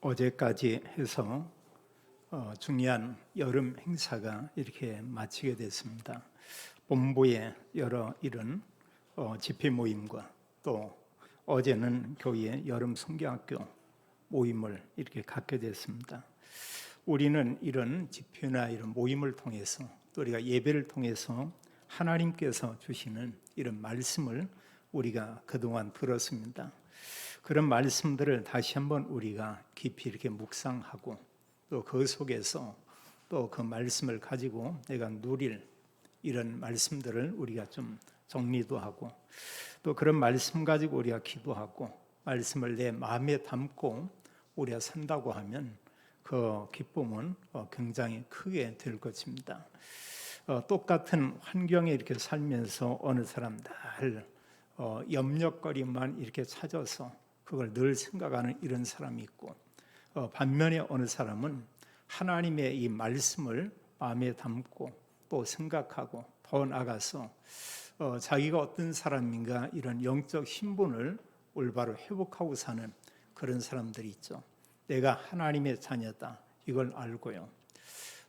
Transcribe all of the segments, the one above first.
어제까지 해서 중요한 여름 행사가 이렇게 마치게 됐습니다. 본부의 여러 이런 집회 모임과 또 어제는 교회 여름 성경학교 모임을 이렇게 갖게 됐습니다. 우리는 이런 집회나 이런 모임을 통해서 또 우리가 예배를 통해서 하나님께서 주시는 이런 말씀을 우리가 그동안 들었습니다. 그런 말씀들을 다시 한번 우리가 깊이 이렇게 묵상하고 또 그 속에서 또 그 말씀을 가지고 내가 누릴 이런 말씀들을 우리가 좀 정리도 하고 또 그런 말씀 가지고 우리가 기도하고 말씀을 내 마음에 담고 우리가 산다고 하면 그 기쁨은 굉장히 크게 될 것입니다. 똑같은 환경에 이렇게 살면서 어느 사람 날 염려거리만 이렇게 찾아서 그걸 늘 생각하는 이런 사람이 있고 반면에 어느 사람은 하나님의 이 말씀을 마음에 담고 또 생각하고 더 나아가서 자기가 어떤 사람인가 이런 영적 신분을 올바로 회복하고 사는 그런 사람들이 있죠. 내가 하나님의 자녀다 이걸 알고요.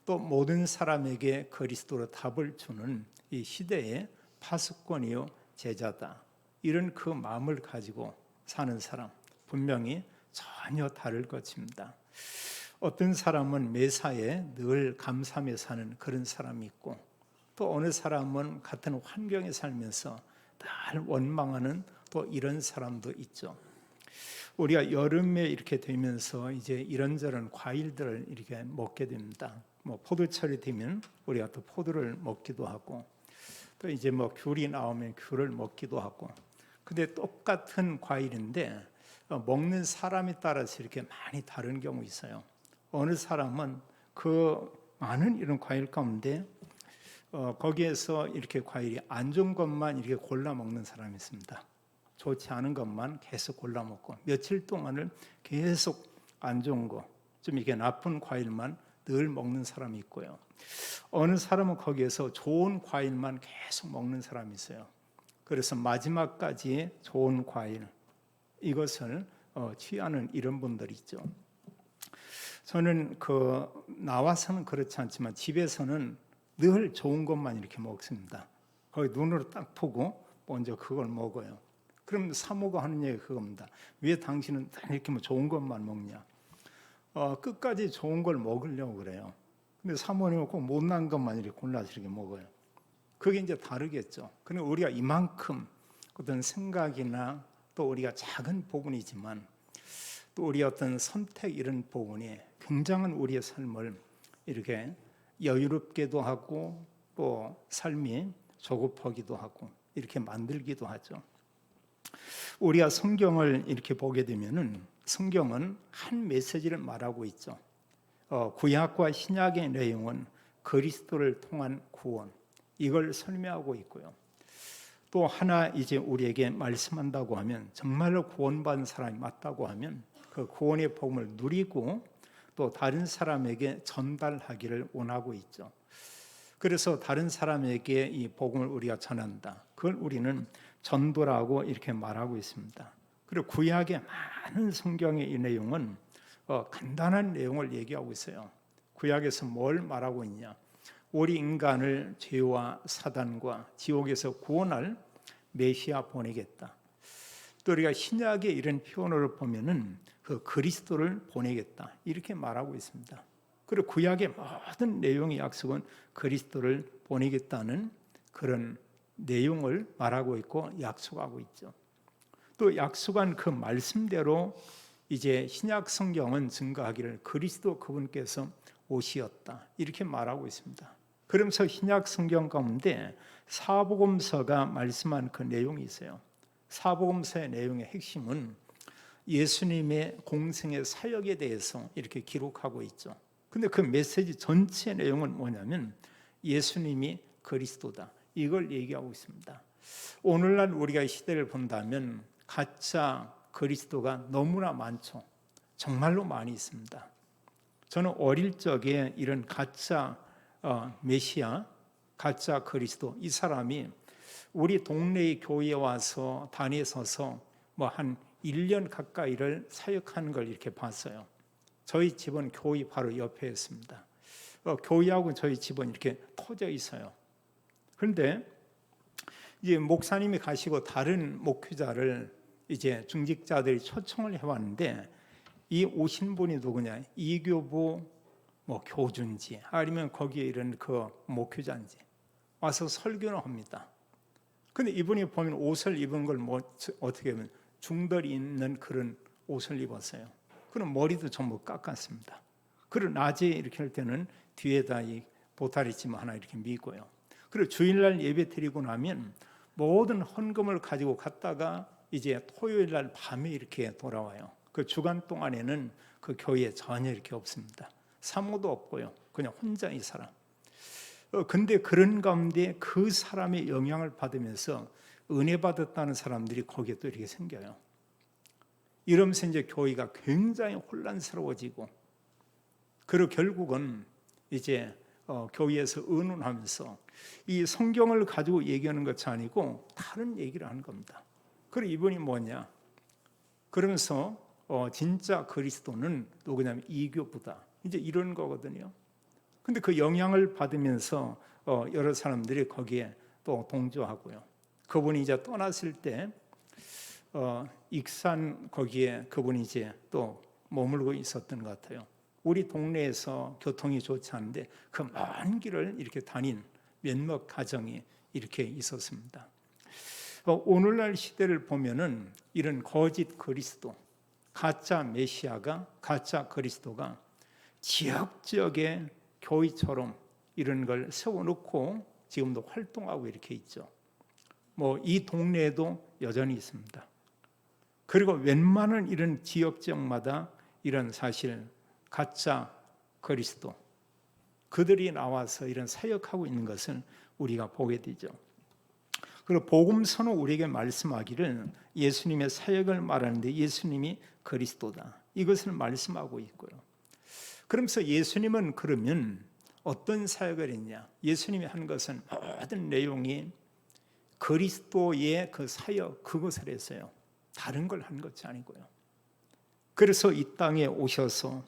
또 모든 사람에게 그리스도로 답을 주는 이 시대의 파수꾼이요 제자다 이런 그 마음을 가지고 사는 사람 분명히 전혀 다를 것입니다. 어떤 사람은 매사에 늘 감사하며 사는 그런 사람이 있고 또 어느 사람은 같은 환경에 살면서 늘 원망하는 또 이런 사람도 있죠. 우리가 여름에 이렇게 되면서 이제 이런저런 과일들을 이렇게 먹게 됩니다. 포도철이 되면 우리가 또 포도를 먹기도 하고 또 이제 귤이 나오면 귤을 먹기도 하고 근데 똑같은 과일인데 먹는 사람에 따라서 이렇게 많이 다른 경우 있어요. 어느 사람은 그 많은 이런 과일 가운데 거기에서 이렇게 과일이 안 좋은 것만 이렇게 골라 먹는 사람이 있습니다. 좋지 않은 것만 계속 골라 먹고 며칠 동안을 계속 안 좋은 거, 좀 이게 나쁜 과일만 늘 먹는 사람이 있고요. 어느 사람은 거기에서 좋은 과일만 계속 먹는 사람이 있어요. 그래서 마지막까지 좋은 과일 이것을 취하는 이런 분들이 있죠. 저는 나와서는 그렇지 않지만 집에서는 늘 좋은 것만 이렇게 먹습니다. 거기 눈으로 딱 보고 먼저 그걸 먹어요. 그럼 사모가 하는 얘기 그겁니다. 왜 당신은 이렇게 좋은 것만 먹냐? 끝까지 좋은 걸 먹으려고 그래요. 근데 사모님은 꼭 못난 것만 이렇게 골라서 이렇게 먹어요. 그게 이제 다르겠죠. 그러니까 우리가 이만큼 어떤 생각이나 또 우리가 작은 부분이지만 또 우리 어떤 선택 이런 부분이 굉장한 우리의 삶을 이렇게 여유롭게도 하고 또 삶이 조급하기도 하고 이렇게 만들기도 하죠. 우리가 성경을 이렇게 보게 되면은 성경은 한 메시지를 말하고 있죠. 구약과 신약의 내용은 그리스도를 통한 구원 이걸 설명하고 있고요. 또 하나 이제 우리에게 말씀한다고 하면 정말로 구원받은 사람이 맞다고 하면 그 구원의 복음을 누리고 또 다른 사람에게 전달하기를 원하고 있죠. 그래서 다른 사람에게 이 복음을 우리가 전한다. 그걸 우리는 전도라고 이렇게 말하고 있습니다. 그리고 구약의 많은 성경의 이 내용은 간단한 내용을 얘기하고 있어요. 구약에서 뭘 말하고 있냐? 우리 인간을 죄와 사단과 지옥에서 구원할 메시아 보내겠다. 또 우리가 신약의 이런 표현을 보면은 그 그리스도를 보내겠다 이렇게 말하고 있습니다. 그리고 구약의 모든 내용의 약속은 그리스도를 보내겠다는 그런 내용을 말하고 있고 약속하고 있죠. 또 약속한 그 말씀대로 이제 신약 성경은 증거하기를 그리스도 그분께서 오시었다 이렇게 말하고 있습니다. 그러면서 신약 성경 가운데 사복음서가 말씀한 그 내용이 있어요. 사복음서의 내용의 핵심은 예수님의 공생의 사역에 대해서 이렇게 기록하고 있죠. 근데 그 메시지 전체 내용은 뭐냐면 예수님이 그리스도다 이걸 얘기하고 있습니다. 오늘날 우리가 이 시대를 본다면 가짜 그리스도가 너무나 많죠. 정말로 많이 있습니다. 저는 어릴 적에 이런 가짜 메시아, 가짜 그리스도 이 사람이 우리 동네의 교회에 와서 단에 서서 한 1년 가까이를 사역하는 걸 이렇게 봤어요. 저희 집은 교회 바로 옆에 있습니다. 교회하고 저희 집은 이렇게 터져 있어요. 그런데 이제 목사님이 가시고 다른 목회자를 이제 중직자들이 초청을 해왔는데, 이 오신 분이 누구냐? 이교부 뭐 교주인지 아니면 거기에 이런 그 목회자인지 와서 설교를 합니다. 근데 이분이 보면 옷을 입은 걸 뭐 어떻게 보면 중덜이 있는 그런 옷을 입었어요. 그럼 머리도 전부 깎았습니다. 그리고 낮에 이렇게 할 때는 뒤에다 이 보따리찜 하나 이렇게 미고요. 그리고 주일날 예배 드리고 나면 모든 헌금을 가지고 갔다가 이제 토요일날 밤에 이렇게 돌아와요. 그 주간 동안에는 그 교회에 전혀 이렇게 없습니다. 사모도 없고요. 그냥 혼자 이 사람. 근데 그런 가운데 그 사람의 영향을 받으면서 은혜 받았다는 사람들이 거기에 또 이렇게 생겨요. 이러면서 이제 교회가 굉장히 혼란스러워지고, 그리고 결국은 이제 교회에서 의논하면서 이 성경을 가지고 얘기하는 것이 아니고 다른 얘기를 하는 겁니다. 그리고 이분이 뭐냐? 그러면서 진짜 그리스도는 누구냐면 이교부다. 이제 이런 거거든요. 근데 그 영향을 받으면서 여러 사람들이 거기에 또 동조하고요. 그분이 이제 떠났을 때 익산 거기에 그분이 이제 또 머물고 있었던 것 같아요. 우리 동네에서 교통이 좋지 않은데 그 먼 길을 이렇게 다닌 몇몇 가정이 이렇게 있었습니다. 오늘날 시대를 보면은 이런 거짓 그리스도, 가짜 메시아가, 가짜 그리스도가 지역지역에 교회처럼 이런 걸 세워놓고 지금도 활동하고 이렇게 있죠. 뭐 이 동네에도 여전히 있습니다. 그리고 웬만한 이런 지역마다 이런 사실 가짜 그리스도 그들이 나와서 이런 사역하고 있는 것을 우리가 보게 되죠. 그리고 복음서는 우리에게 말씀하기를 예수님의 사역을 말하는데 예수님이 그리스도다, 이것을 말씀하고 있고요. 그러면서 예수님은 그러면 어떤 사역을 했냐? 예수님이 한 것은 모든 내용이 그리스도의 그 사역, 그것을 했어요. 다른 걸 한 것이 아니고요. 그래서 이 땅에 오셔서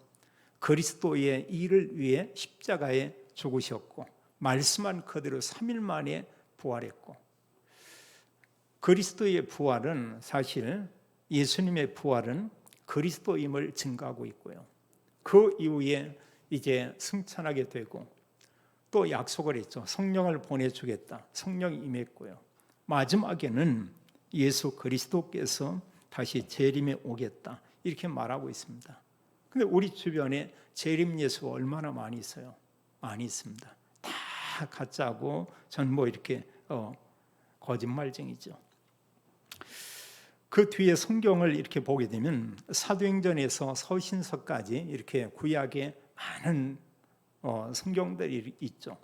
그리스도의 일을 위해 십자가에 죽으셨고, 말씀한 그대로 3일 만에 부활했고, 그리스도의 부활은 사실 예수님의 부활은 그리스도임을 증거하고 있고요. 그 이후에 이제 승천하게 되고 또 약속을 했죠. 성령을 보내주겠다. 성령이 임했고요. 마지막에는 예수 그리스도께서 다시 재림에 오겠다, 이렇게 말하고 있습니다. 근데 우리 주변에 재림 예수가 얼마나 많이 있어요? 많이 있습니다. 다 가짜고 전부 이렇게 거짓말쟁이죠. 그 뒤에 성경을 이렇게 보게 되면 사도행전에서 서신서까지 이렇게 구약에 많은 성경들이 있죠.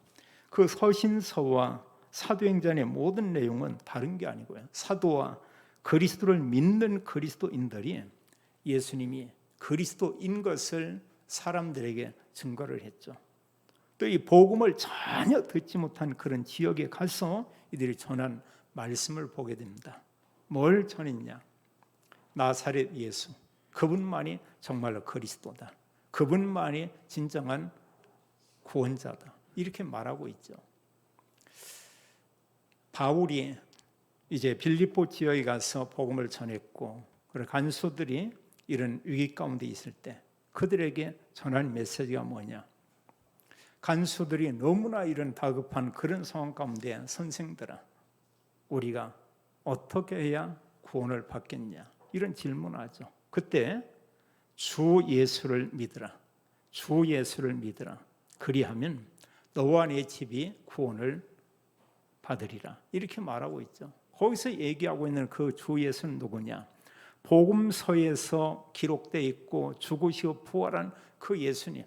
그 서신서와 사도행전의 모든 내용은 다른 게 아니고요. 사도와 그리스도를 믿는 그리스도인들이 예수님이 그리스도인 것을 사람들에게 증거를 했죠. 또 이 복음을 전혀 듣지 못한 그런 지역에 가서 이들이 전한 말씀을 보게 됩니다. 뭘 전했냐? 나사렛 예수, 그분만이 정말로 그리스도다, 그분만이 진정한 구원자다, 이렇게 말하고 있죠. 바울이 이제 빌립보 지역에 가서 복음을 전했고, 그리고 간수들이 이런 위기 가운데 있을 때 그들에게 전한 메시지가 뭐냐? 간수들이 너무나 이런 다급한 그런 상황 가운데, 선생들아, 우리가 어떻게 해야 구원을 받겠냐, 이런 질문하죠. 그때 주 예수를 믿으라, 주 예수를 믿으라, 그리하면 너와 네 집이 구원을 받으리라, 이렇게 말하고 있죠. 거기서 얘기하고 있는 그 주 예수는 누구냐? 복음서에서 기록되어 있고 죽으시고 부활한 그 예수님,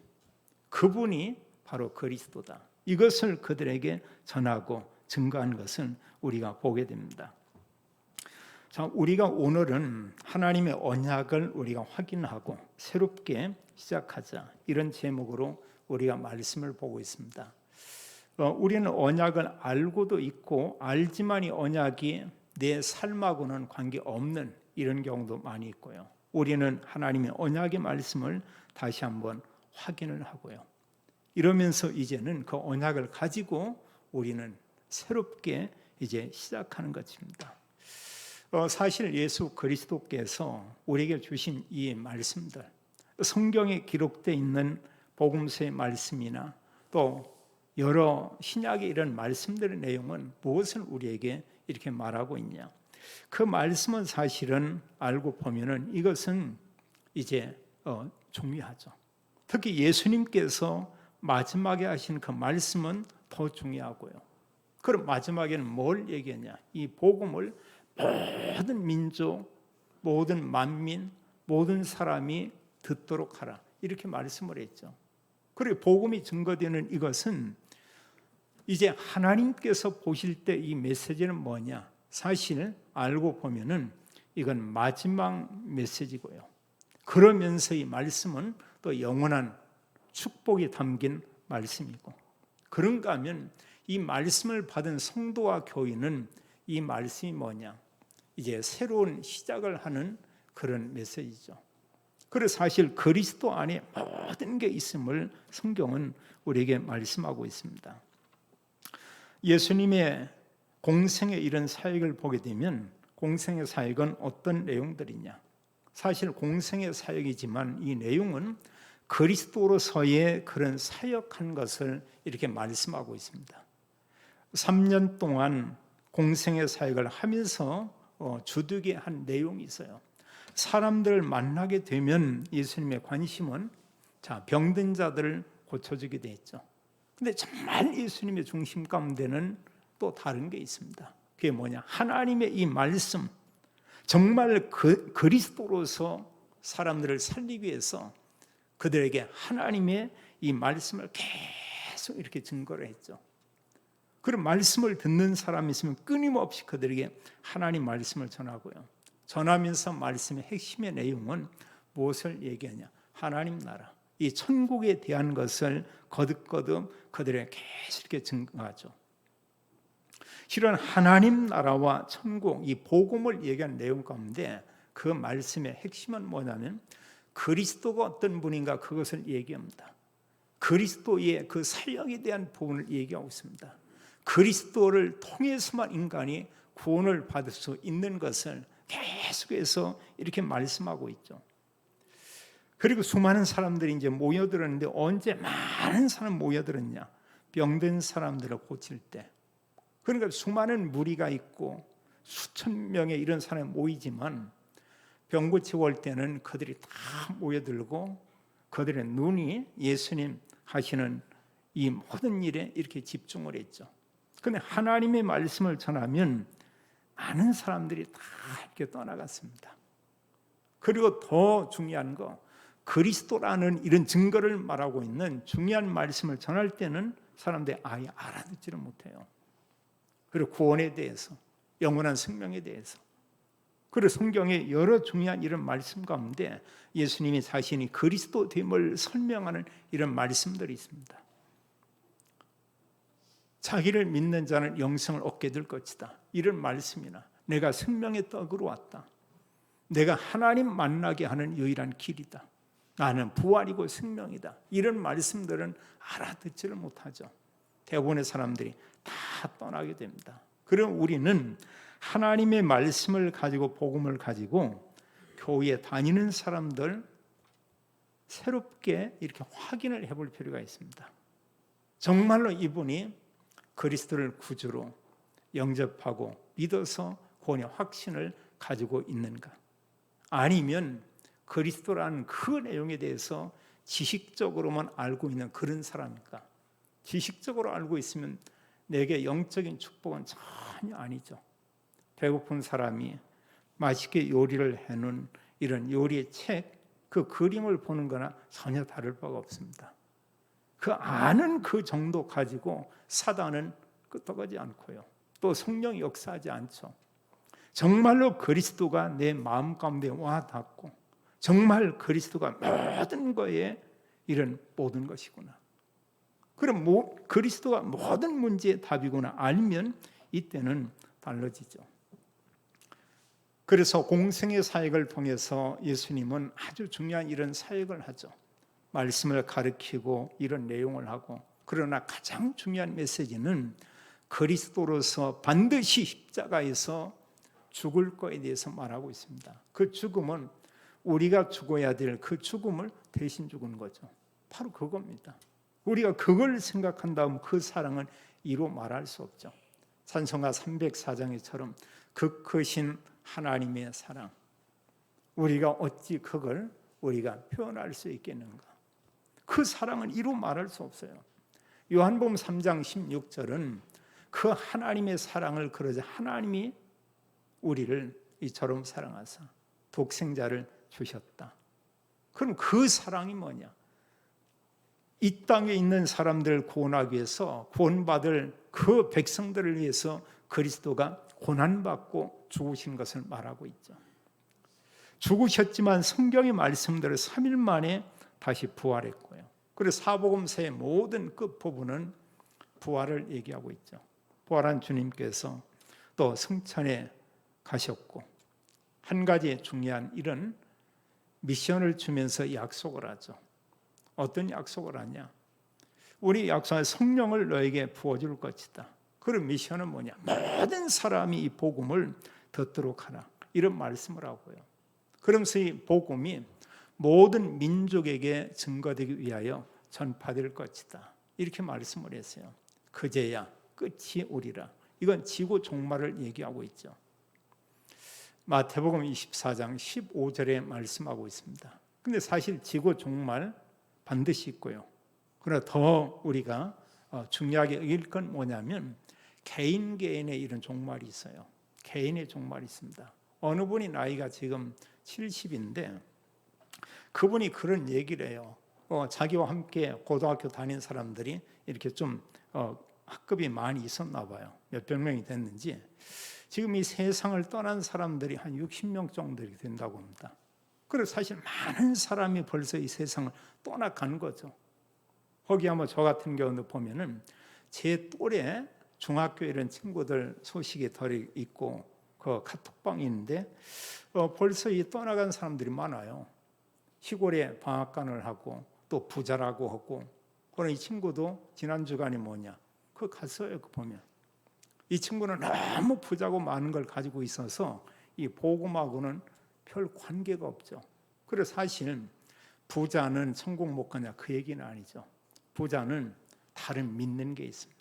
그분이 바로 그리스도다, 이것을 그들에게 전하고 증거한 것은 우리가 보게 됩니다. 자, 우리가 오늘은 하나님의 언약을 우리가 확인하고 새롭게 시작하자, 이런 제목으로 우리가 말씀을 보고 있습니다. 우리는 언약을 알고도 있고 알지만 이 언약이 내 삶하고는 관계없는 이런 경우도 많이 있고요. 우리는 하나님의 언약의 말씀을 다시 한번 확인을 하고요. 이러면서 이제는 그 언약을 가지고 우리는 새롭게 이제 시작하는 것입니다. 사실 예수 그리스도께서 우리에게 주신 이 말씀들, 성경에 기록되어 있는 복음서의 말씀이나 또 여러 신약의 이런 말씀들의 내용은 무엇을 우리에게 이렇게 말하고 있냐? 그 말씀은 사실은 알고 보면은 이것은 이제 중요하죠. 특히 예수님께서 마지막에 하신 그 말씀은 더 중요하고요. 그럼 마지막에는 뭘 얘기했냐? 이 복음을 모든 민족, 모든 만민, 모든 사람이 듣도록 하라. 이렇게 말씀을 했죠. 그리고 복음이 증거되는 이것은 이제 하나님께서 보실 때 이 메시지는 뭐냐? 사실 알고 보면은 이건 마지막 메시지고요. 그러면서 이 말씀은 또 영원한 축복이 담긴 말씀이고, 그런가 하면 이 말씀을 받은 성도와 교인은 이 말씀이 뭐냐? 이제 새로운 시작을 하는 그런 메시지죠. 그래서 사실 그리스도 안에 모든 게 있음을 성경은 우리에게 말씀하고 있습니다. 예수님의 공생의 이런 사역을 보게 되면 공생의 사역은 어떤 내용들이냐? 사실 공생의 사역이지만 이 내용은 그리스도로서의 그런 사역한 것을 이렇게 말씀하고 있습니다. 3년 동안 공생의 사역을 하면서 주되게 한 내용이 있어요. 사람들을 만나게 되면 예수님의 관심은 병든 자들을 고쳐주게 돼 있죠. 근데 정말 예수님의 중심 가운데는 또 다른 게 있습니다. 그게 뭐냐? 하나님의 이 말씀, 정말 그리스도로서 사람들을 살리기 위해서 그들에게 하나님의 이 말씀을 계속 이렇게 증거를 했죠. 그런 말씀을 듣는 사람이 있으면 끊임없이 그들에게 하나님 말씀을 전하고요. 전하면서 말씀의 핵심의 내용은 무엇을 얘기하냐? 하나님 나라, 이 천국에 대한 것을 거듭거듭 그들에게 계속 이렇게 증거하죠. 실은 하나님 나라와 천국, 이 복음을 얘기한 내용 가운데 그 말씀의 핵심은 뭐냐면 그리스도가 어떤 분인가 그것을 얘기합니다. 그리스도의 그 사역에 대한 부분을 얘기하고 있습니다. 그리스도를 통해서만 인간이 구원을 받을 수 있는 것을 계속해서 이렇게 말씀하고 있죠. 그리고 수많은 사람들이 이제 모여들었는데 언제 많은 사람 모여들었냐? 병든 사람들을 고칠 때. 그러니까 수많은 무리가 있고 수천 명의 이런 사람이 모이지만 병 고치고 올 때는 그들이 다 모여들고 그들의 눈이 예수님 하시는 이 모든 일에 이렇게 집중을 했죠. 그런데 하나님의 말씀을 전하면 많은 사람들이 다 이렇게 떠나갔습니다. 그리고 더 중요한 거, 그리스도라는 이런 증거를 말하고 있는 중요한 말씀을 전할 때는 사람들이 아예 알아듣지를 못해요. 그리고 구원에 대해서, 영원한 생명에 대해서, 그리고 성경의 여러 중요한 이런 말씀 가운데 예수님이 자신이 그리스도됨을 설명하는 이런 말씀들이 있습니다. 자기를 믿는 자는 영생을 얻게 될 것이다. 이런 말씀이나 내가 생명의 떡으로 왔다. 내가 하나님 만나게 하는 유일한 길이다. 나는 부활이고 생명이다. 이런 말씀들은 알아듣지를 못하죠. 대부분의 사람들이 다 떠나게 됩니다. 그럼 우리는 하나님의 말씀을 가지고 복음을 가지고 교회에 다니는 사람들 새롭게 이렇게 확인을 해볼 필요가 있습니다. 정말로 이분이 그리스도를 구주로 영접하고 믿어서 구원의 확신을 가지고 있는가? 아니면 그리스도라는 그 내용에 대해서 지식적으로만 알고 있는 그런 사람일까? 지식적으로 알고 있으면 내게 영적인 축복은 전혀 아니죠. 배고픈 사람이 맛있게 요리를 해놓은 이런 요리의 책, 그 그림을 보는 거나 전혀 다를 바가 없습니다. 그 아는 그 정도 가지고 사단은 끄떡하지 않고요. 또 성령이 역사하지 않죠. 정말로 그리스도가 내 마음 가운데 와 닿고 정말 그리스도가 모든 거에 이런 모든 것이구나. 그럼 그리스도가 모든 문제의 답이구나 알면 이때는 달라지죠. 그래서 공생의 사역을 통해서 예수님은 아주 중요한 이런 사역을 하죠. 말씀을 가르치고 이런 내용을 하고, 그러나 가장 중요한 메시지는 그리스도로서 반드시 십자가에서 죽을 거에 대해서 말하고 있습니다. 그 죽음은 우리가 죽어야 될 그 죽음을 대신 죽은 거죠. 바로 그겁니다. 우리가 그걸 생각한다면 그 사랑은 이루 말할 수 없죠. 찬송가 304장에처럼 그 크신 하나님의 사랑, 우리가 어찌 그걸 우리가 표현할 수 있겠는가? 그 사랑은 이루 말할 수 없어요. 요한복음 3장 16절은 그 하나님의 사랑을 그러자 하나님이 우리를 이처럼 사랑하사 독생자를 주셨다. 그럼 그 사랑이 뭐냐? 이 땅에 있는 사람들을 구원하기 위해서 구원받을 그 백성들을 위해서 그리스도가 고난받고 죽으신 것을 말하고 있죠. 죽으셨지만 성경의 말씀대로 3일 만에 다시 부활했고요. 그래서 사복음서의 모든 끝부분은 부활을 얘기하고 있죠. 부활한 주님께서 또 승천에 가셨고, 한 가지 중요한 이런 미션을 주면서 약속을 하죠. 어떤 약속을 하냐? 우리 약속한 성령을 너에게 부어줄 것이다. 그런 미션은 뭐냐? 모든 사람이 이 복음을 듣도록 하라. 이런 말씀을 하고요. 그러면서 이 복음이 모든 민족에게 증거되기 위하여 전파될 것이다. 이렇게 말씀을 했어요. 그제야 끝이 오리라. 이건 지구 종말을 얘기하고 있죠. 마태복음 24장 15절에 말씀하고 있습니다. 근데 사실 지구 종말 반드시 있고요. 그러나 더 우리가 중요하게 여길 건 뭐냐면 개인의 이런 종말이 있어요. 개인의 종말이 있습니다. 어느 분이 나이가 지금 70인데 그분이 그런 얘기를 해요. 자기와 함께 고등학교 다닌 사람들이 이렇게 좀 학급이 많이 있었나 봐요. 몇백 명이 됐는지 지금 이 세상을 떠난 사람들이 한 60명 정도 된다고 합니다. 그래서 사실 많은 사람이 벌써 이 세상을 떠나간 거죠. 거기 한번 저 같은 경우도 보면은 제 또래 중학교 이런 친구들 소식이 덜 있고 그 카톡방이 있는데 벌써 이 떠나간 사람들이 많아요. 시골에 방앗간을 하고 또 부자라고 하고, 그런 이 친구도 지난 주간이 뭐냐? 그거 갔어요. 그 보면 이 친구는 너무 부자고 많은 걸 가지고 있어서 이 복음하고는 별 관계가 없죠. 그래서 사실 부자는 천국 못 가냐 그 얘기는 아니죠. 부자는 다른 믿는 게 있습니다.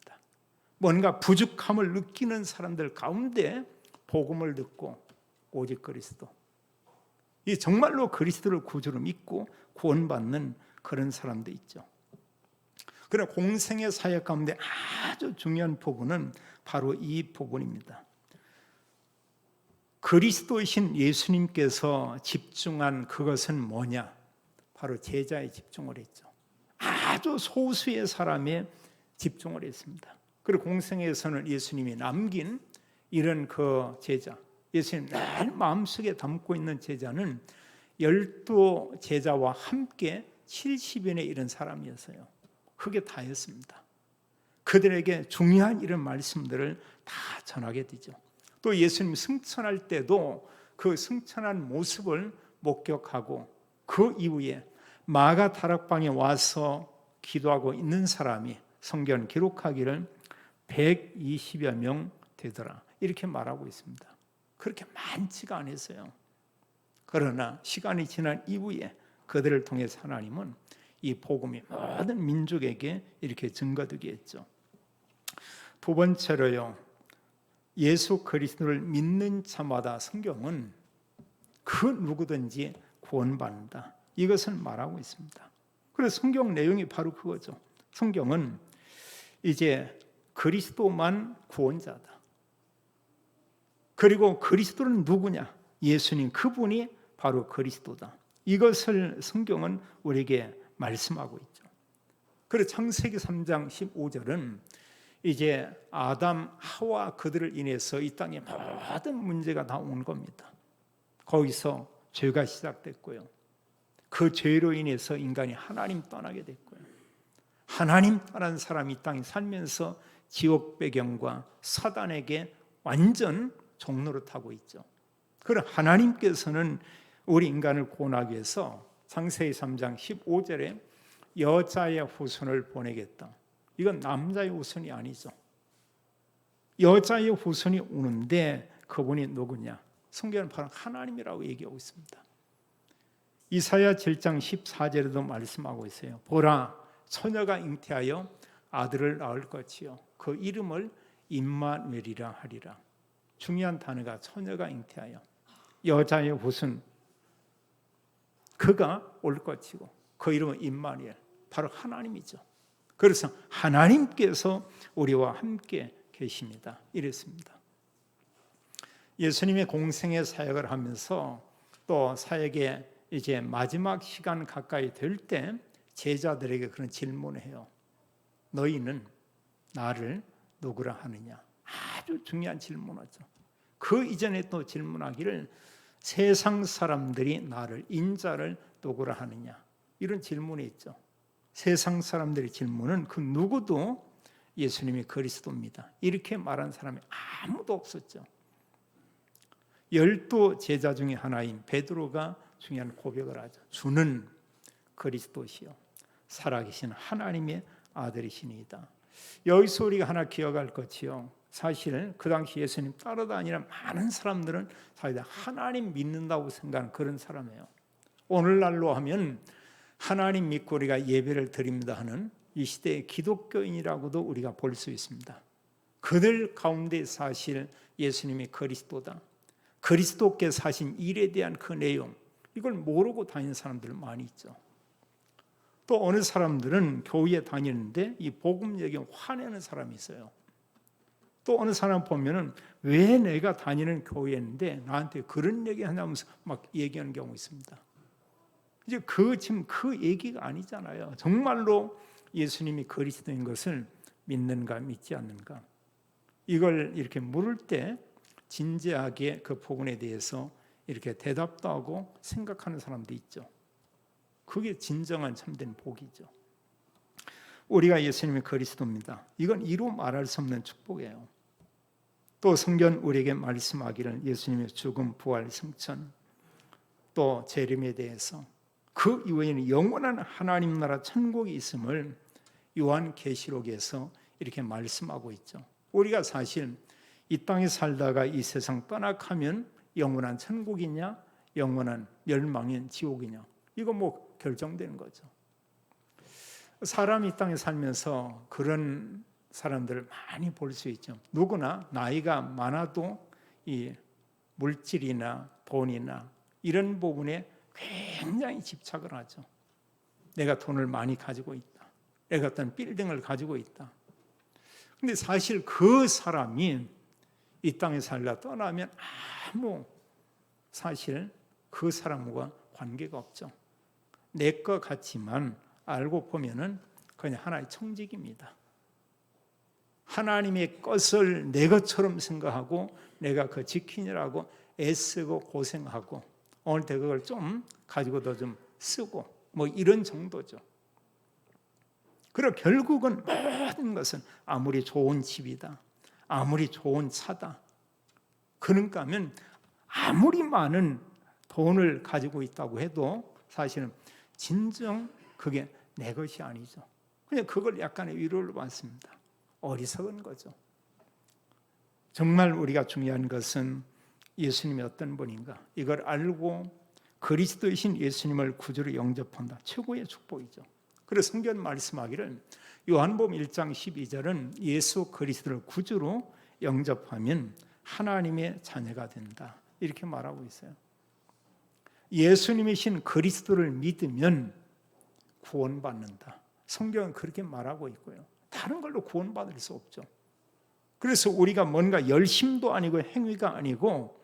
뭔가 부족함을 느끼는 사람들 가운데 복음을 듣고 오직 그리스도, 이 정말로 그리스도를 구주로 믿고 구원받는 그런 사람도 있죠. 그러나 공생의 사역 가운데 아주 중요한 부분은 바로 이 부분입니다. 그리스도이신 예수님께서 집중한 그것은 뭐냐? 바로 제자에 집중을 했죠. 아주 소수의 사람에 집중을 했습니다. 그리고 공생에서는 예수님이 남긴 이런 그 제자, 예수님 늘 마음속에 담고 있는 제자는 12 제자와 함께 70인의 이런 사람이었어요. 그게 다였습니다. 그들에게 중요한 이런 말씀들을 다 전하게 되죠. 또 예수님 승천할 때도 그 승천한 모습을 목격하고 그 이후에 마가 다락방에 와서 기도하고 있는 사람이 성경 기록하기를 120여 명 되더라. 이렇게 말하고 있습니다. 그렇게 많지가 않았어요. 그러나 시간이 지난 이후에 그들을 통해서 하나님은 이 복음이 모든 민족에게 이렇게 증거되게 했죠. 두 번째로요, 예수 그리스도를 믿는 자마다 성경은 그 누구든지 구원받는다. 이것을 말하고 있습니다. 그래서 성경 내용이 바로 그거죠. 성경은 이제 그리스도만 구원자다. 그리고 그리스도는 누구냐? 예수님, 그분이 바로 그리스도다. 이것을 성경은 우리에게 말씀하고 있죠. 그래서 창세기 3장 15절은 이제 아담, 하와 그들을 인해서 이 땅에 모든 문제가 다 온 겁니다. 거기서 죄가 시작됐고요. 그 죄로 인해서 인간이 하나님 떠나게 됐고요. 하나님 떠난 사람이 이 땅에 살면서 지옥 배경과 사단에게 완전 종로를 타고 있죠. 그럼 하나님께서는 우리 인간을 구원하기 위해서 창세기 3장 15절에 여자의 후손을 보내겠다. 이건 남자의 후손이 아니죠. 여자의 후손이 오는데 그분이 누구냐? 성경은 바로 하나님이라고 얘기하고 있습니다. 이사야 7장 14절에도 말씀하고 있어요. 보라, 처녀가 잉태하여 아들을 낳을 것이요 그 이름을 임마누엘이라 하리라. 중요한 단어가 처녀가 잉태하여, 여자의 후손, 그가 올 것이고 그 이름은 임마누엘, 바로 하나님이죠. 그래서 하나님께서 우리와 함께 계십니다. 이랬습니다. 예수님의 공생의 사역을 하면서 또 사역의 이제 마지막 시간 가까이 될 때 제자들에게 그런 질문을 해요. 너희는 나를 누구라 하느냐? 아주 중요한 질문이죠. 그 이전에 또 질문하기를 세상 사람들이 나를 인자를 누구라 하느냐? 이런 질문이 있죠. 세상 사람들의 질문은 그 누구도 예수님이 그리스도입니다. 이렇게 말한 사람이 아무도 없었죠. 12 제자 중에 하나인 베드로가 중요한 고백을 하죠. 주는 그리스도시요 살아계신 하나님의 아들이시니이다. 여기서 우리가 하나 기억할 것이요, 사실 그 당시 예수님 따라다니는 많은 사람들은 사실 하나님 믿는다고 생각하는 그런 사람이에요. 오늘날로 하면 하나님 믿고 우리가 예배를 드립니다 하는 이 시대의 기독교인이라고도 우리가 볼 수 있습니다. 그들 가운데 사실 예수님이 그리스도다, 그리스도께 사신 일에 대한 그 내용, 이걸 모르고 다니는 사람들 많이 있죠. 또 어느 사람들은 교회에 다니는데 이 복음 얘기에 화내는 사람이 있어요. 또 어느 사람 보면은 왜 내가 다니는 교회인데 나한테 그런 얘기 하냐면서 막 얘기하는 경우 있습니다. 이제 지금 그 얘기가 아니잖아요. 정말로 예수님이 그리스도인 것을 믿는가 믿지 않는가, 이걸 이렇게 물을 때 진지하게 그 부분에 대해서 이렇게 대답도 하고 생각하는 사람도 있죠. 그게 진정한 참된 복이죠. 우리가 예수님이 그리스도입니다. 이건 이루 말할 수 없는 축복이에요. 또 성경 우리에게 말씀하기를 예수님의 죽음, 부활, 승천, 또 재림에 대해서 그 이후에는 영원한 하나님 나라 천국이 있음을 요한계시록에서 이렇게 말씀하고 있죠. 우리가 사실 이 땅에 살다가 이 세상 떠나가면 영원한 천국이냐 영원한 멸망인 지옥이냐, 이거 뭐 결정되는 거죠. 사람이 이 땅에 살면서 그런 사람들을 많이 볼 수 있죠. 누구나 나이가 많아도 이 물질이나 돈이나 이런 부분에 굉장히 집착을 하죠. 내가 돈을 많이 가지고 있다, 내가 어떤 빌딩을 가지고 있다. 근데 사실 그 사람이 이 땅에 살다 떠나면 아무 사실 그 사람과 관계가 없죠. 내 것 같지만 알고 보면은 그냥 하나의 청직입니다. 하나님의 것을 내 것처럼 생각하고 내가 그 지키느라고 애쓰고 고생하고 오늘 그걸 좀 가지고 더 좀 쓰고 뭐 이런 정도죠. 그리고 결국은 모든 것은 아무리 좋은 집이다, 아무리 좋은 차다, 그런가 하면 아무리 많은 돈을 가지고 있다고 해도 사실은 진정 그게 내 것이 아니죠. 그냥 그걸 약간의 위로를 받습니다. 어리석은 거죠. 정말 우리가 중요한 것은 예수님이 어떤 분인가, 이걸 알고 그리스도이신 예수님을 구주로 영접한다. 최고의 축복이죠. 그래서 성경 말씀하기를 요한복음 1장 12절은 예수 그리스도를 구주로 영접하면 하나님의 자녀가 된다, 이렇게 말하고 있어요. 예수님이신 그리스도를 믿으면 구원받는다. 성경은 그렇게 말하고 있고요. 다른 걸로 구원받을 수 없죠. 그래서 우리가 뭔가 열심도 아니고 행위가 아니고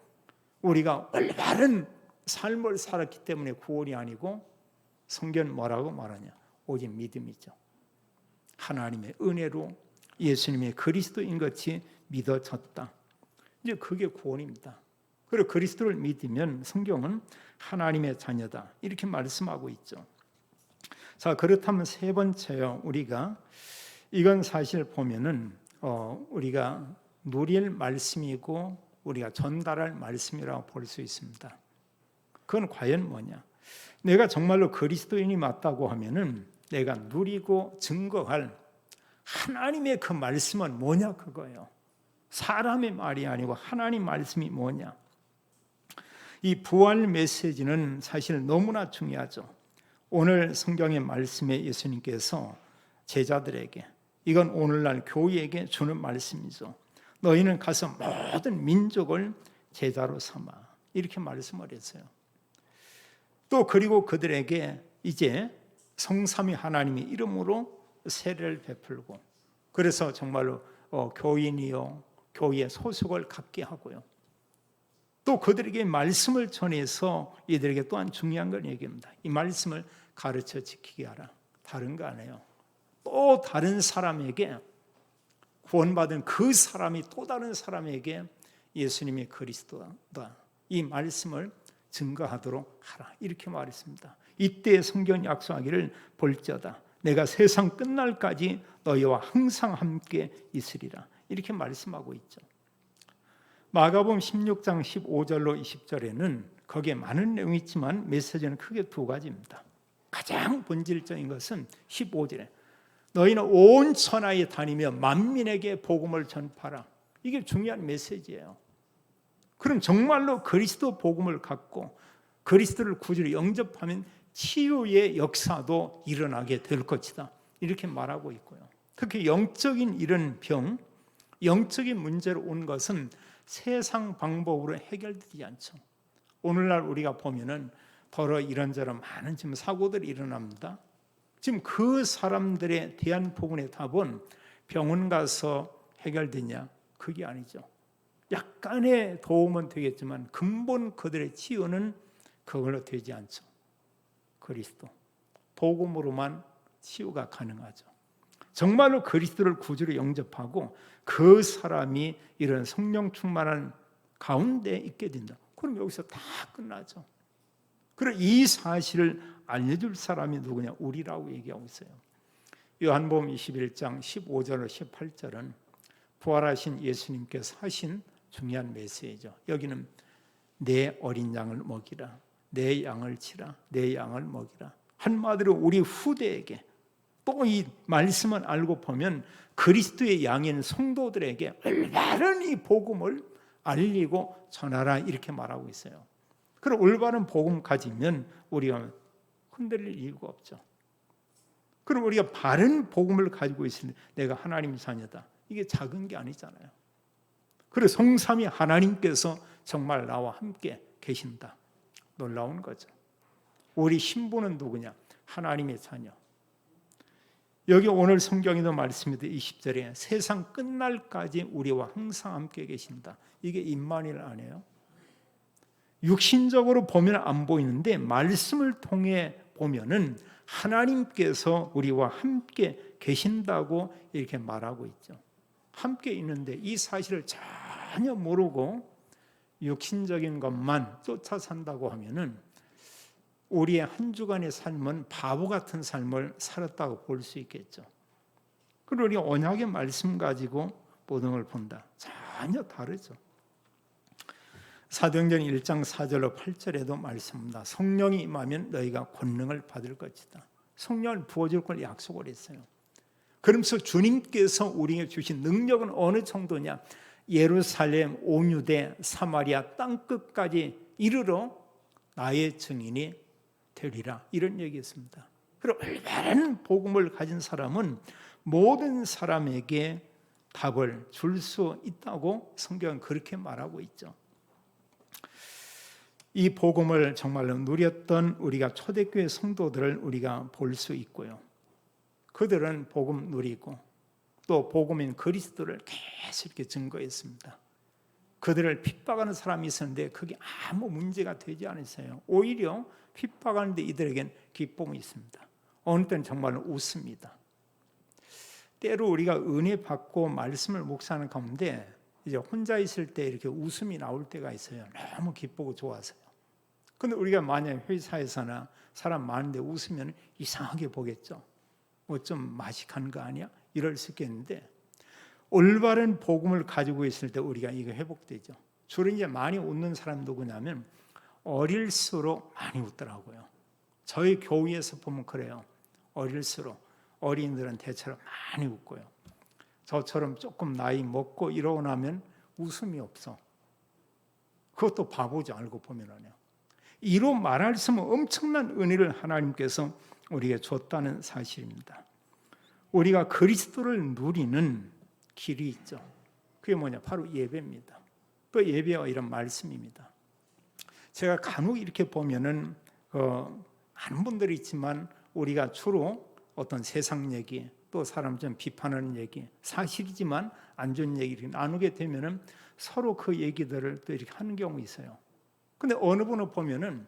우리가 올바른 삶을 살았기 때문에 구원이 아니고, 성경 뭐라고 말하냐, 오직 믿음이죠. 하나님의 은혜로 예수님의 그리스도인 것이 믿어졌다. 이제 그게 구원입니다. 그리고 그리스도를 믿으면 성경은 하나님의 자녀다, 이렇게 말씀하고 있죠. 자, 그렇다면 세 번째요, 우리가 이건 사실 보면은 우리가 누릴 말씀이고 우리가 전달할 말씀이라고 볼 수 있습니다. 그건 과연 뭐냐? 내가 정말로 그리스도인이 맞다고 하면은 내가 누리고 증거할 하나님의 그 말씀은 뭐냐 그거예요. 사람의 말이 아니고 하나님 말씀이 뭐냐. 이 부활 메시지는 사실 너무나 중요하죠. 오늘 성경의 말씀에 예수님께서 제자들에게, 이건 오늘날 교회에게 주는 말씀이죠. 너희는 가서 모든 민족을 제자로 삼아, 이렇게 말씀을 했어요. 또 그리고 그들에게 이제 성삼위 하나님의 이름으로 세례를 베풀고, 그래서 정말로 교인이요 교회의 소속을 갖게 하고요. 또 그들에게 말씀을 전해서 이들에게 또한 중요한 걸 얘기합니다. 이 말씀을 가르쳐 지키게 하라. 다른 거 아니에요. 또 다른 사람에게, 구원받은 그 사람이 또 다른 사람에게 예수님이 그리스도다, 이 말씀을 증거하도록 하라, 이렇게 말했습니다. 이때 성경이 약속하기를 볼지어다 내가 세상 끝날까지 너희와 항상 함께 있으리라, 이렇게 말씀하고 있죠. 마가복음 16장 15절로 20절에는 거기에 많은 내용이 있지만 메시지는 크게 두 가지입니다. 가장 본질적인 것은 15절에 너희는 온 천하에 다니며 만민에게 복음을 전파하라. 이게 중요한 메시지예요. 그럼 정말로 그리스도 복음을 갖고 그리스도를 구주로 영접하면 치유의 역사도 일어나게 될 것이다, 이렇게 말하고 있고요. 특히 영적인 이런 병, 영적인 문제로 온 것은 세상 방법으로 해결되지 않죠. 오늘날 우리가 보면은 더러 이런저런 많은 지금 사고들이 일어납니다. 지금 그 사람들에 대한 부분의 답은 병원 가서 해결되냐? 그게 아니죠. 약간의 도움은 되겠지만 근본 그들의 치유는 그걸로 되지 않죠. 그리스도 복음으로만 치유가 가능하죠. 정말로 그리스도를 구주로 영접하고 그 사람이 이런 성령 충만한 가운데 있게 된다. 그럼 여기서 다 끝나죠. 그리고 이 사실을 알려줄 사람이 누구냐? 우리라고 얘기하고 있어요. 요한복음 21장 15절로 18절은 부활하신 예수님께서 하신 중요한 메시지죠. 여기는 내 어린 양을 먹이라, 내 양을 치라, 내 양을 먹이라. 한마디로 우리 후대에게, 또 이 말씀을 알고 보면 그리스도의 양인 성도들에게 올바른 이 복음을 알리고 전하라, 이렇게 말하고 있어요. 그럼 올바른 복음 가지면 우리가 흔들릴 이유가 없죠. 그럼 우리가 바른 복음을 가지고 있으니 내가 하나님 자녀다, 이게 작은 게 아니잖아요. 그래서 성삼위 하나님께서 정말 나와 함께 계신다, 놀라운 거죠. 우리 신분은 누구냐? 하나님의 자녀. 여기 오늘 성경에도 말씀입니다. 20절에 세상 끝날까지 우리와 항상 함께 계신다. 이게 임마누엘 아니에요? 육신적으로 보면 안 보이는데 말씀을 통해 보면은 하나님께서 우리와 함께 계신다고 이렇게 말하고 있죠. 함께 있는데 이 사실을 전혀 모르고 육신적인 것만 쫓아 산다고 하면은 우리의 한 주간의 삶은 바보 같은 삶을 살았다고 볼 수 있겠죠. 그리고 우리 언약의 말씀 가지고 모든 걸 본다, 전혀 다르죠. 사도행전 1장 4절로 8절에도 말씀합니다. 성령이 임하면 너희가 권능을 받을 것이다. 성령을 부어줄 걸 약속을 했어요. 그러면서 주님께서 우리에게 주신 능력은 어느 정도냐? 예루살렘, 온 유대, 사마리아 땅끝까지 이르러 나의 증인이 되리라, 이런 얘기했습니다. 그리고 올바른 복음을 가진 사람은 모든 사람에게 답을 줄 수 있다고 성경은 그렇게 말하고 있죠. 이 복음을 정말로 누렸던 우리가 초대교회 성도들을 우리가 볼 수 있고요. 그들은 복음 누리고 또 복음인 그리스도를 계속 이렇게 증거했습니다. 그들을 핍박하는 사람이 있었는데 그게 아무 문제가 되지 않았어요. 오히려 핍박하는데 이들에겐 기쁨이 있습니다. 어느 때는 정말 웃습니다. 때로 우리가 은혜 받고 말씀을 묵상하는 가운데 이제 혼자 있을 때 이렇게 웃음이 나올 때가 있어요. 너무 기쁘고 좋아서요. 근데 우리가 만약 회사에서나 사람 많은데 웃으면 이상하게 보겠죠. 뭐 좀 맛이 간 거 아니야? 이럴 수 있겠는데 올바른 복음을 가지고 있을 때 우리가 이거 회복되죠. 주로 이제 많이 웃는 사람 누구냐면 어릴수록 많이 웃더라고요. 저희 교회에서 보면 그래요. 어릴수록 어린이들은 대체로 많이 웃고요. 저처럼 조금 나이 먹고 이러고 나면 웃음이 없어. 그것도 바보죠, 알고 보면은요. 이로 말할 수 없는 엄청난 은혜를 하나님께서 우리에게 줬다는 사실입니다. 우리가 그리스도를 누리는 길이 있죠. 그게 뭐냐? 바로 예배입니다. 그 예배와 이런 말씀입니다. 제가 간혹 이렇게 보면은 많은 분들이 있지만 우리가 주로 어떤 세상 얘기 또 사람 좀 비판하는 얘기 사실이지만 안 좋은 얘기를 나누게 되면은 서로 그 얘기들을 또 이렇게 하는 경우 있어요. 근데 어느 분을 보면은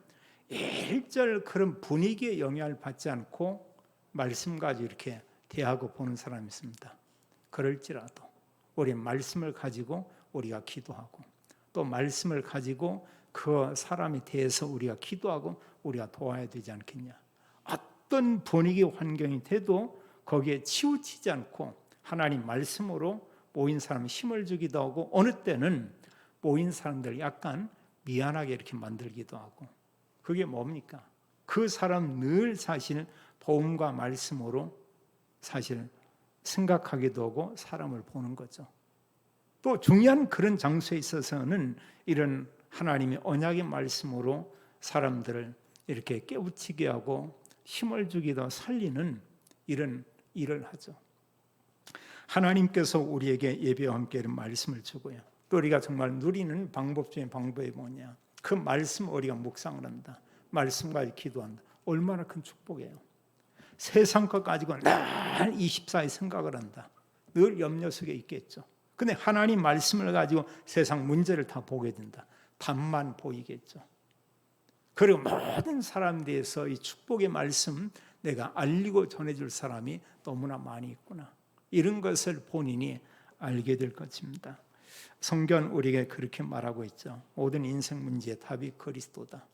일절 그런 분위기에 영향을 받지 않고 말씀 가지고 이렇게 대하고 보는 사람이 있습니다. 그럴지라도 우리 말씀을 가지고 우리가 기도하고 또 말씀을 가지고 그 사람에 대해서 우리가 기도하고 우리가 도와야 되지 않겠냐. 어떤 분위기 환경이 돼도 거기에 치우치지 않고 하나님 말씀으로 모인 사람에 힘을 주기도 하고 어느 때는 모인 사람들 약간 미안하게 이렇게 만들기도 하고 그게 뭡니까? 그 사람 늘 사실 복음과 말씀으로 사실 생각하기도 하고 사람을 보는 거죠. 또 중요한 그런 장소에 있어서는 이런 하나님의 언약의 말씀으로 사람들을 이렇게 깨우치게 하고 힘을 주기도 살리는 이런 일을 하죠. 하나님께서 우리에게 예배와 함께 이런 말씀을 주고요. 또 우리가 정말 누리는 방법 중에 방법이 뭐냐? 그 말씀 우리가 묵상을 한다. 말씀과 기도한다. 얼마나 큰 축복이에요. 세상 것 가지고 늘 24일 생각을 한다. 늘 염려 속에 있겠죠. 근데 하나님 말씀을 가지고 세상 문제를 다 보게 된다. 답만 보이겠죠. 그리고 모든 사람 대해서 이 축복의 말씀 내가 알리고 전해줄 사람이 너무나 많이 있구나. 이런 것을 본인이 알게 될 것입니다. 성경 우리에게 그렇게 말하고 있죠. 모든 인생 문제의 답이 그리스도다.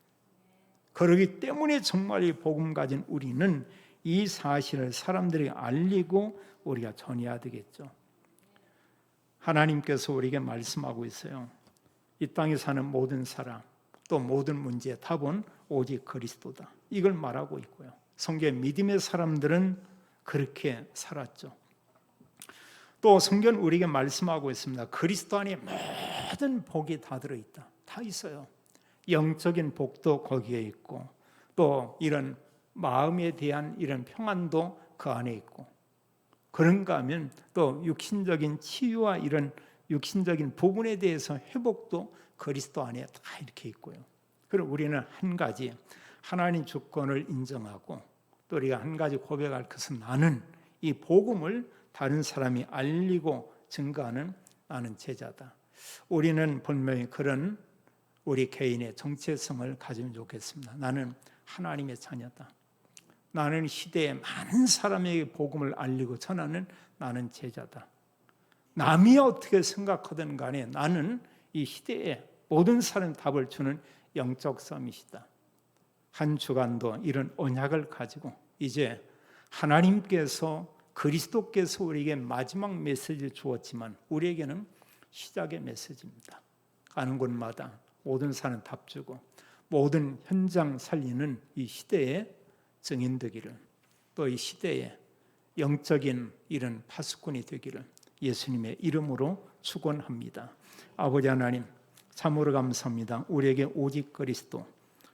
그러기 때문에 정말 이 복음 가진 우리는 이 사실을 사람들에게 알리고 우리가 전해야 되겠죠. 하나님께서 우리에게 말씀하고 있어요. 이 땅에 사는 모든 사람 또 모든 문제의 답은 오직 그리스도다. 이걸 말하고 있고요. 성경의 믿음의 사람들은 그렇게 살았죠. 또 성경 우리에게 말씀하고 있습니다. 그리스도 안에 모든 복이 다 들어있다. 다 있어요. 영적인 복도 거기에 있고 또 이런 마음에 대한 이런 평안도 그 안에 있고 그런가 하면 또 육신적인 치유와 이런 육신적인 부분에 대해서 회복도 그리스도 안에 다 이렇게 있고요. 그리고 우리는 한 가지 하나님 주권을 인정하고 또 우리가 한 가지 고백할 것은 나는 이 복음을 다른 사람이 알리고 증거하는 나는 제자다. 우리는 분명히 그런 우리 개인의 정체성을 가지면 좋겠습니다. 나는 하나님의 자녀다. 나는 시대에 많은 사람에게 복음을 알리고 전하는 나는 제자다. 남이 어떻게 생각하든 간에 나는 이 시대에 모든 사람 답을 주는 영적 서밋이다. 한 주간도 이런 언약을 가지고 이제 하나님께서 그리스도께서 우리에게 마지막 메시지를 주었지만 우리에게는 시작의 메시지입니다. 가는 곳마다 모든 사람 답 주고 모든 현장 살리는 이 시대의 증인 되기를 또 이 시대의 영적인 이런 파수꾼이 되기를 예수님의 이름으로 축원합니다. 아버지 하나님 참으로 감사합니다. 우리에게 오직 그리스도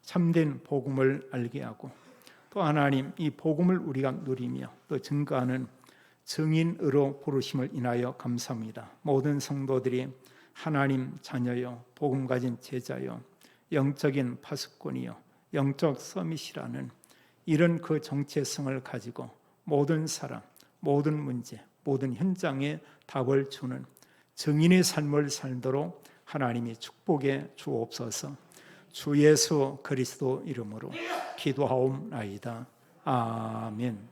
참된 복음을 알게 하고 또 하나님 이 복음을 우리가 누리며 또 증거하는 증인으로 부르심을 인하여 감사합니다. 모든 성도들이 하나님 자녀요 복음 가진 제자요 영적인 파수꾼이요 영적 서밋이라는 이런 그 정체성을 가지고 모든 사람 모든 문제 모든 현장에 답을 주는 증인의 삶을 살도록 하나님이 축복해 주옵소서. 주 예수 그리스도 이름으로 기도하옵나이다. 아멘.